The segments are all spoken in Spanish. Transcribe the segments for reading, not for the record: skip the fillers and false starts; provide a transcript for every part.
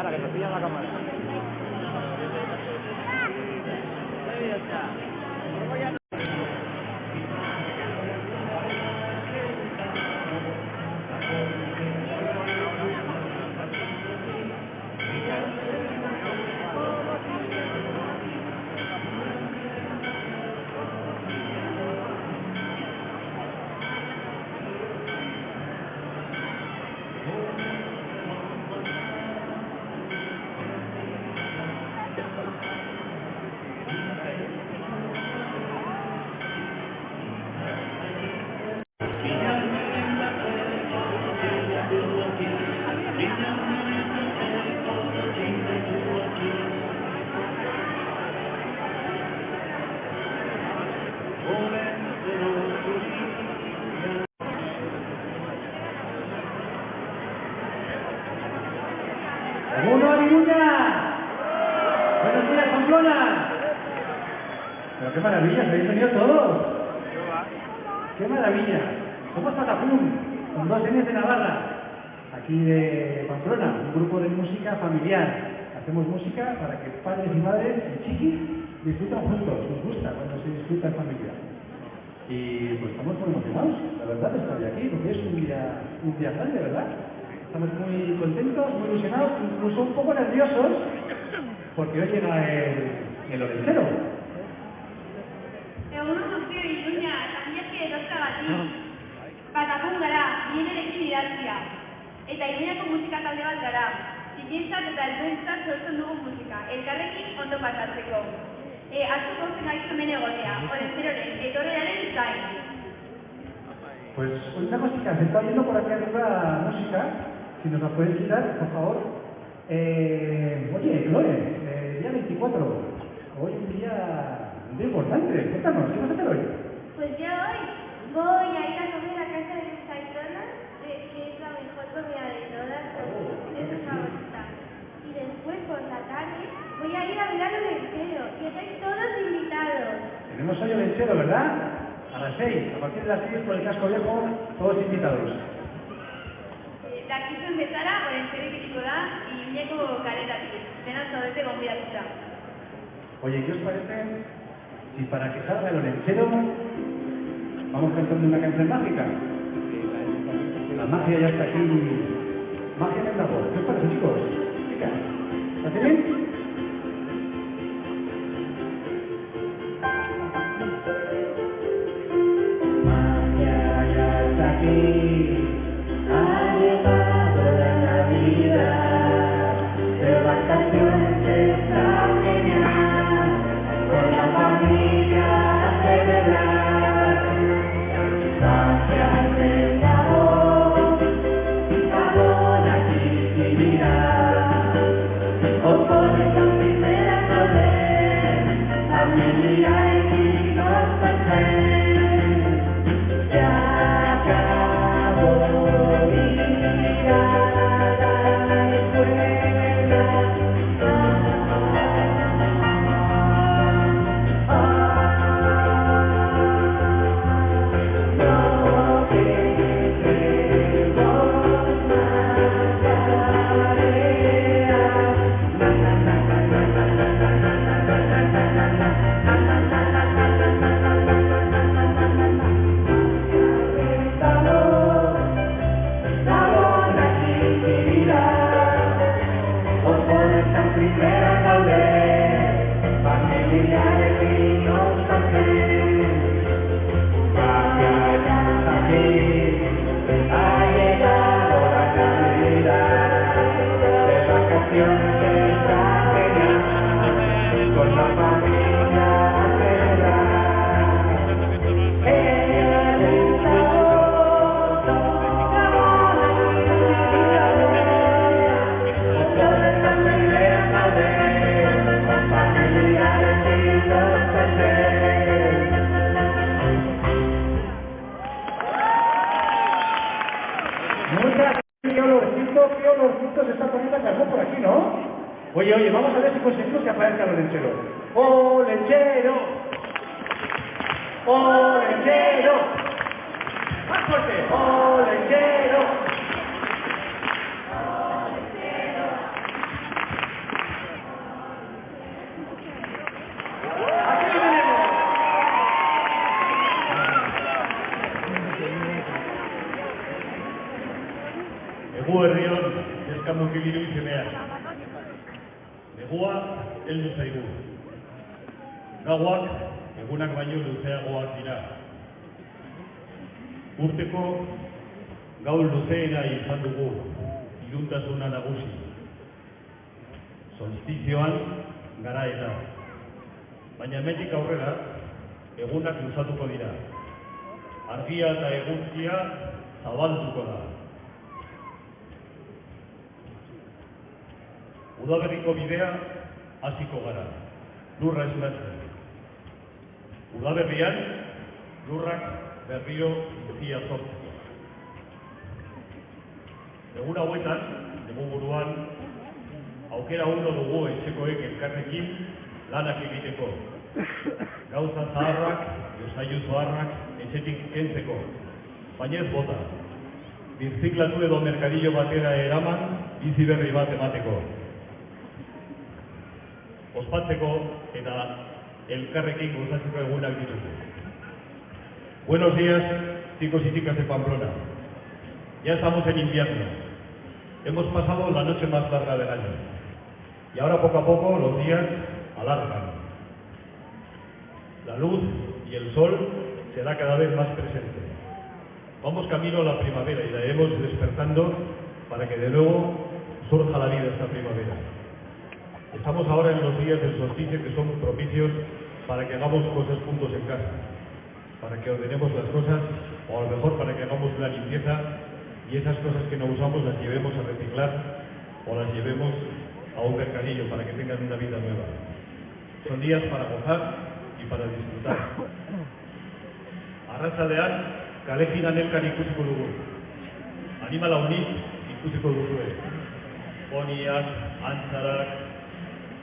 cámara, que nos pilla la cámara. Ahí está. ¡Uno a Viruña! ¡Buenos días, Pamplona! Pero qué maravilla, se habéis venido todos. ¡Qué maravilla! Somos Patapum, con 2 Ns de Navarra, aquí de Pamplona, un grupo de música familiar. Hacemos música para que padres y madres y chiquis disfrutan juntos. Nos gusta cuando se disfruta en familia. Y pues estamos muy emocionados, la verdad, de estar aquí, porque es un día grande, ¿verdad? Estamos muy contentos, muy ilusionados, incluso un poco nerviosos, porque hoy llega el orencero. Egunon guztioi Iruña, tangiazki etortzagatik. Patapum gara, bienerekin idatzia. Eta Iruñako musika talde bat gara. Txikientzat eta helduentzat sortzen dugu musika, elkarrekin ondo pasatzeko. Asko pozten gaitu hemen egotea, orentzeroren, etorreraren zain. Pues una cosita, se está oyendo por aquí arriba música, si nos la puedes quitar, por favor. Oye, Lore, día 24, hoy un día muy importante, cuéntanos, ¿qué vas a hacer hoy? Pues yo hoy voy a ir a comer a casa de mis aitonas, que es la mejor comida de todas, es mi favorita. Y después por la tarde voy a ir a ver al orencero, que estáis todos invitados. Tenemos hoy orencero, ¿verdad? A las 6, a partir de las 6 por el casco viejo, todos invitados. Dakizu bezala, orentzero ikitiko da, Iruñeko kaletatik, dena zaudete gonbidatuta. Oye, ¿qué os parece si para que salga el orencero vamos cantando una canción mágica? La magia ya está aquí. Magia en la voz. ¿Qué os parece, chicos? Chicas, ¿está bien? Magia ya está aquí. Ha llegado la Navidad. De vacaciones está genial. Con la familia a celebrar. Magia en la voz. Sabor aquí y mirar. Os pones la primera vez. Familia y nos pasen. Ya acabó ir a la escuela. No tenemos más tarea. Con la familia a celebrar. El sabor, todos la primera vez, con familiares y los presentes. Muchas, qué olorcito se está poniendo a carbón por aquí, ¿no? Oye, vamos a ver si conseguimos que aparezca el lechero. ¡Oh, lechero! ¡Oh, lechero! ¡Más fuerte! ¡Oh, lechero! ¡Oh, lechero! herrion eskamuk egiru izenean. Negua, heldu zaigu. Gauak, egunak baino luzeagoak dira. Urteko, gau luzeena izan dugu, iluntasuna nagusi. Solstizioan, gara eta. Baina hemendik aurrera, egunak luzatuko dira. Argia eta eguzkia zabalduko da. Udaberriko bidea hasiko gara, lurra esnatzen. Udaberrian, lurrak berriro izia sortzeko. Egun hauetan, egun buruan, aukera uno dugu etxekoek elkarrekin lanak egiteko. Gauza zaharrak, josaiu zoharrak, etxetik kentzeko. Baina ez bota. Birziklatu edo merkadillo batera eraman, bizi berri bat emateko. Ospatzeko eta elkarrekin gozatzeko egunak ditugu. Buenos días, chicos y chicas de Pamplona. Ya estamos en invierno. Hemos pasado la noche más larga del año. Y ahora poco a poco los días alargan. La luz y el sol será cada vez más presente. Vamos camino a la primavera y la iremos despertando para que de nuevo surja la vida esta primavera. Estamos ahora en los días del solsticio que son propicios para que hagamos cosas juntos en casa, para que ordenemos las cosas o a lo mejor para que hagamos una limpieza y esas cosas que no usamos las llevemos a reciclar o las llevemos a un mercadillo para que tengan una vida nueva. Son días para gozar y para disfrutar. Arratsaldean, kalejinan elkar ikusiko dugu. Animala unik ikusiko duzue. Poniak, antzarak,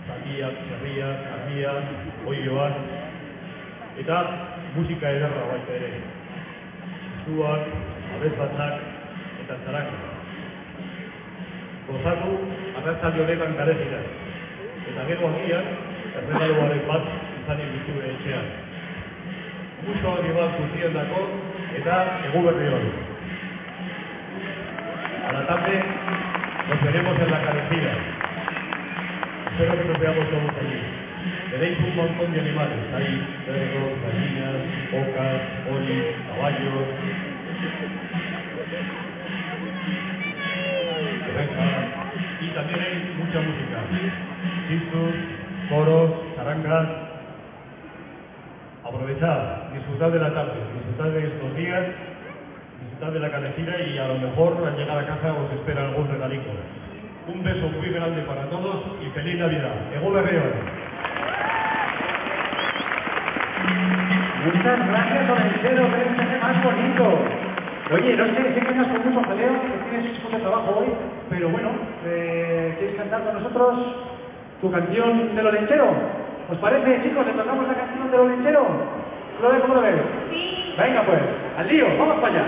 zatiak, txerriak, argiak, oioak, eta musika ederra baita ere. Zuak, abezbatzak eta zarak. Gozatu, arratsalde honetan kalejinan. Eta gero agian, erregaloaren bat izan dituzue etxean. Mucho handi bat guztiendako eta egu berri hori. A la tarde nos veremos en la calejira. Espero que nos veamos todos allí. Veréis un montón de animales. Hay perros, gallinas, focas, ponis, caballos, ovejas. Y también hay mucha música. Chistos, coros, charangas. Aprovechad, disfrutad de la tarde, disfrutad de estos días, disfrutad de la calejira y a lo mejor al llegar a casa os espera algún regalico. Un beso muy grande para todos y feliz Navidad. Egu Berrión. Muchas gracias, Olenchero, qué mensaje más bonito. Oye, no sé que tengas con mucho jaleo, que tienes mucho trabajo hoy, pero bueno, ¿quieres cantar con nosotros tu canción del Olenchero? ¿Os parece, chicos? ¿Le tocamos la canción del Olenchero? ¿Cómo lo ves? Sí. Venga pues, al lío, vamos para allá.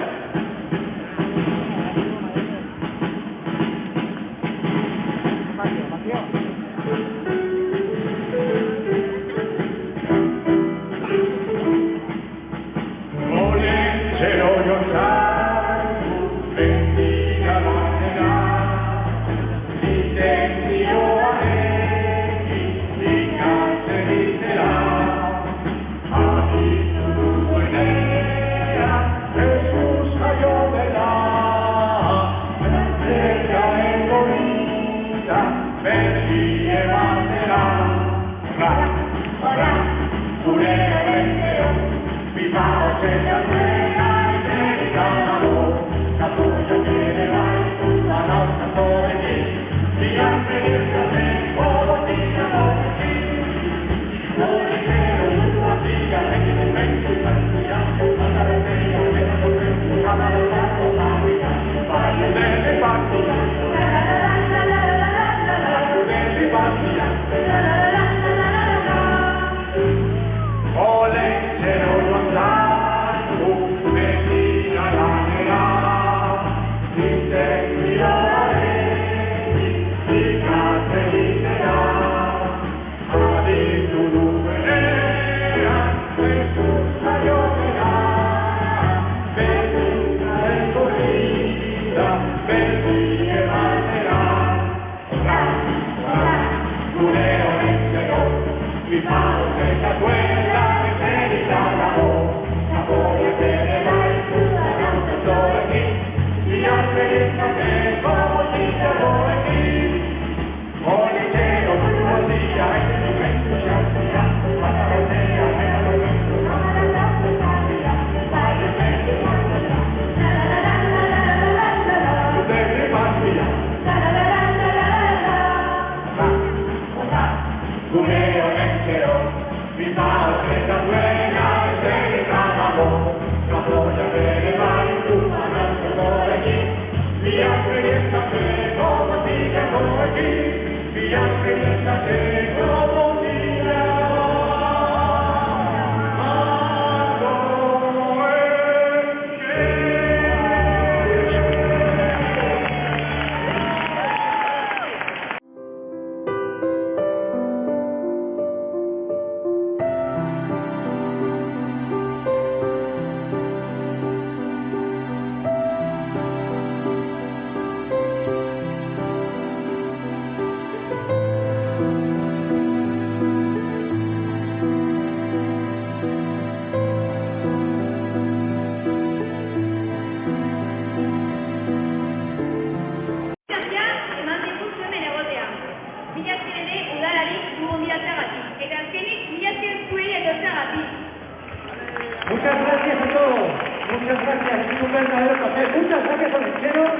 Muchas gracias a todos. Muchas gracias. Ha sido un verdadero placer. Muchas gracias a los lecheros.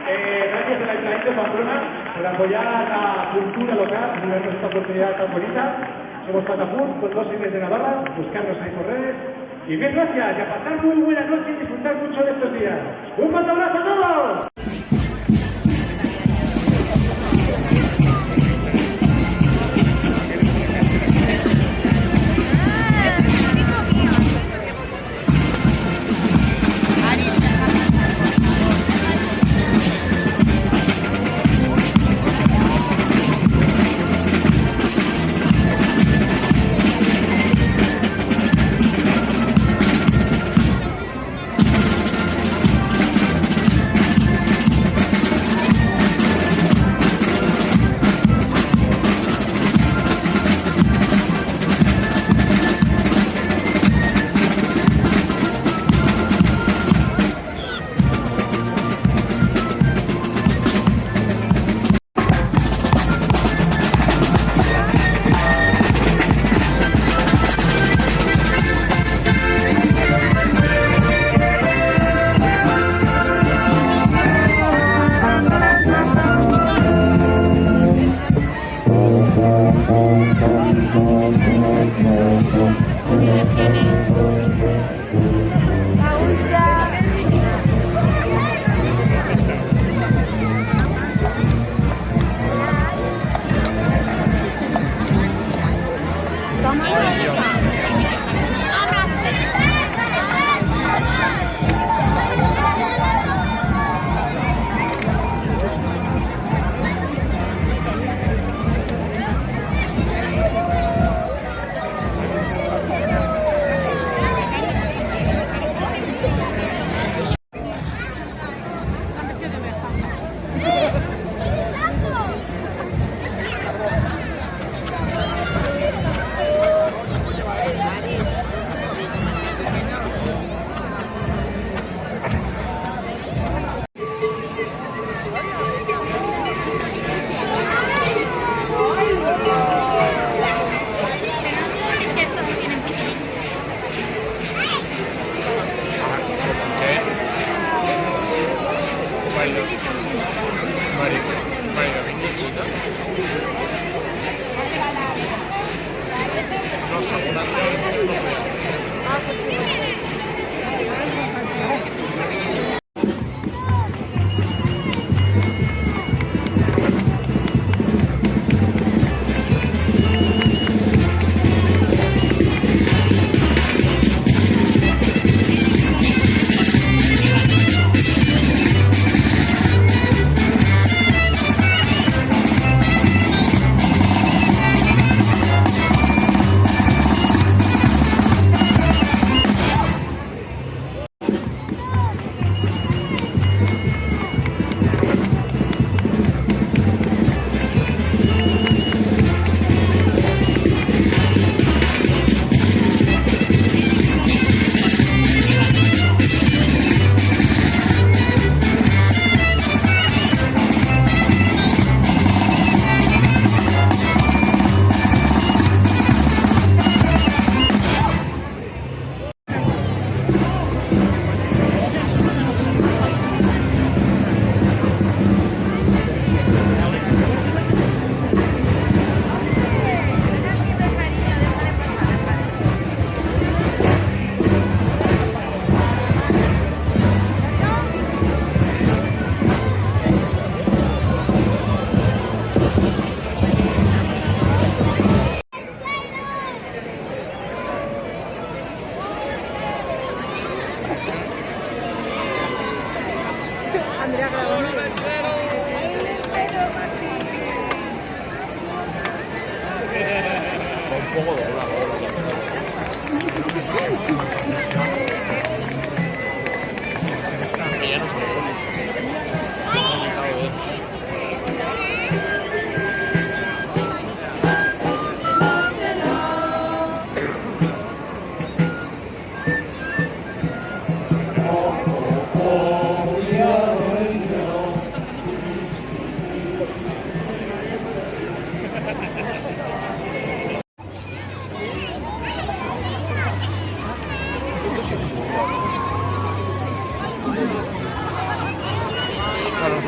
Gracias al Ayuntamiento de Pamplona por apoyar la cultura local y darnos esta oportunidad tan bonita. Somos Patapún, con 2 series de Navarra. Buscarnos ahí por redes. Y bien, gracias. Y a pasar muy buena noche y disfrutar mucho de estos días. ¡Un fuerte abrazo a todos!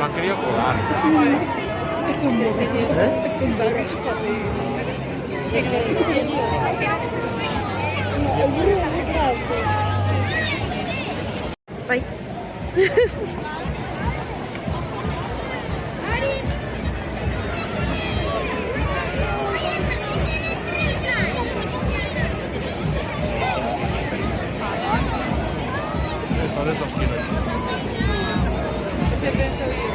Lo han querido colar. Es un burro. Es un burro. El burro de atrás. Bye. Son esos kilos. Se pensó bien.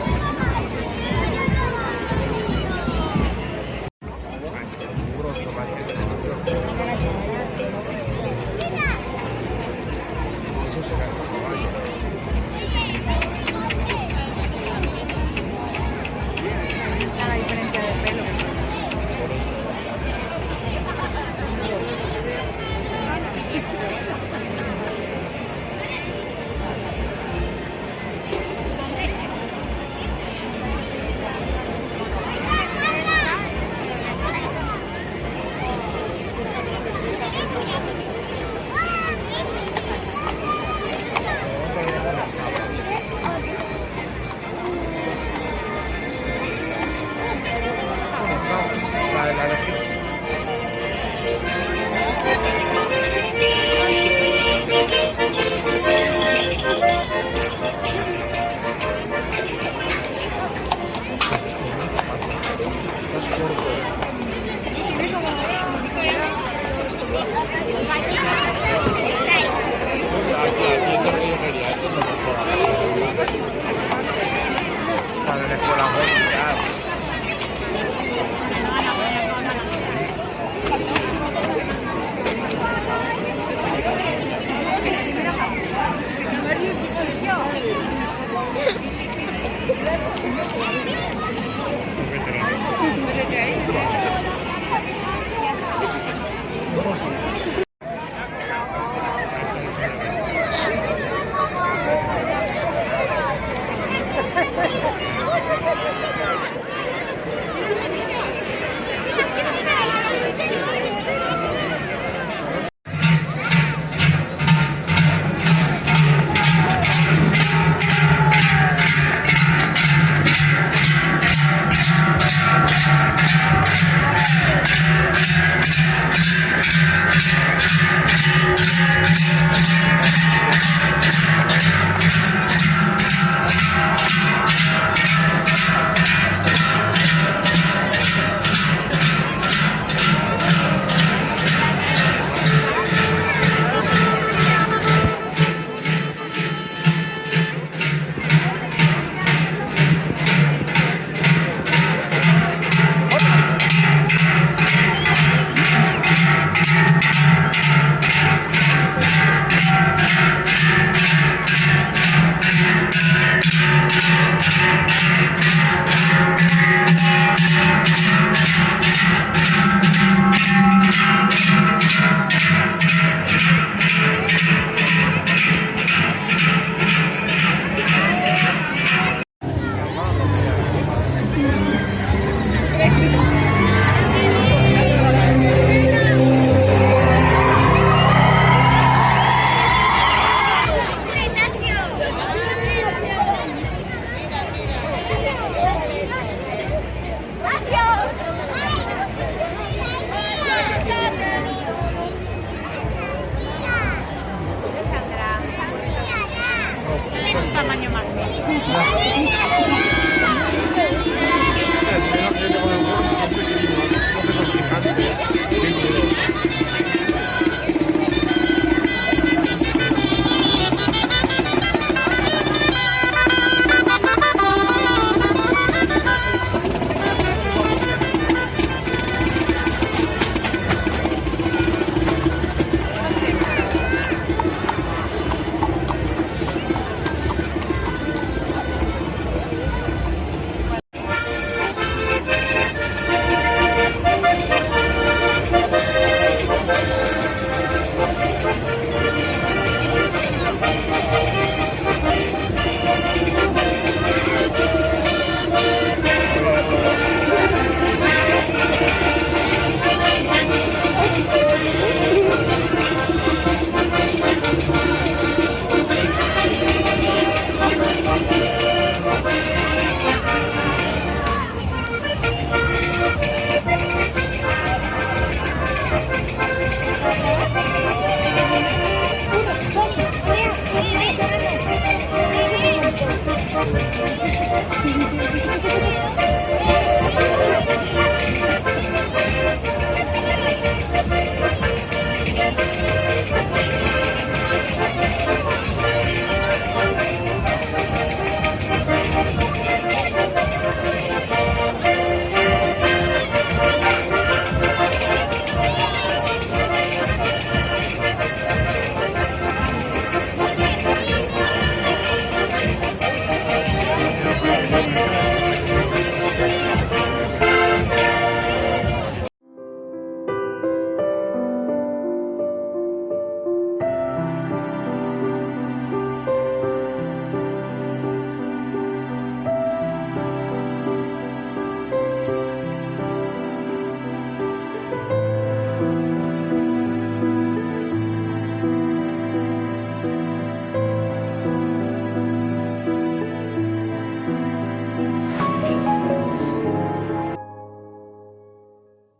La diferencia de pelo. Tamaño más.